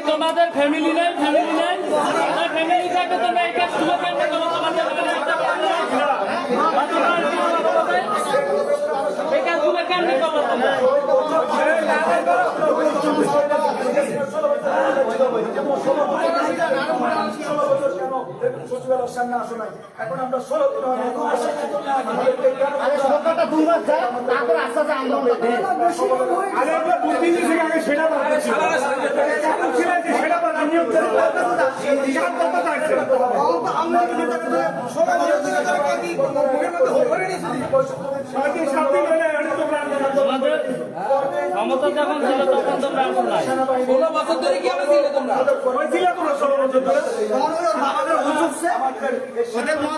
তোমাদের ফ্যামিলি নেই ফ্যামিলি থাকবে তোমরা এই কাজগুলো কেন করো? তোমাদের এই কাজগুলো কেন করো তোমরা? এখন আমরা 16 তোমাদের ক্ষমতা যখন ছিল তখন তোমরা আসো নাই। 16 বছর ধরে কি হবে ছিলে তোমরা? 16 বছর ধরে